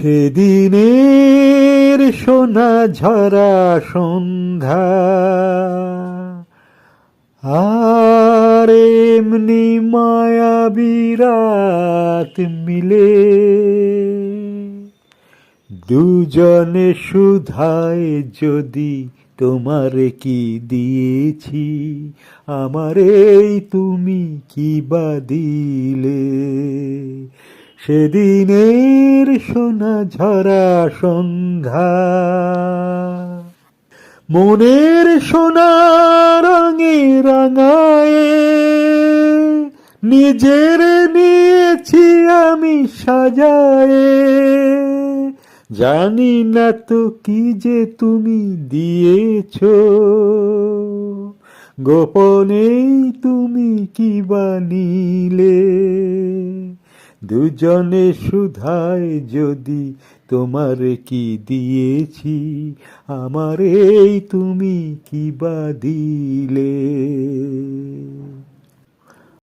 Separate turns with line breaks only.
সেদিনের সোনা ঝরা সন্ধ্যা আর এমনি মায়াবী রাত মিলে দুজনে শুধায় যদি তোমারে কি দিয়েছি, আমারে তুমি কি বা দিলে। সেদিনের সোনা ঝরা সন্ধ্যা মনের সোনা রঙে রাঙায়ে নিজের নিয়েছি আমি সাজায়ে। জানি না তো কি যে তুমি দিয়েছো, গোপনেই তুমি কি বা নিলে। দুজনে শুধায় যদি তোমারে কি দিয়েছি, আমারে তুমি কি বা দিলে।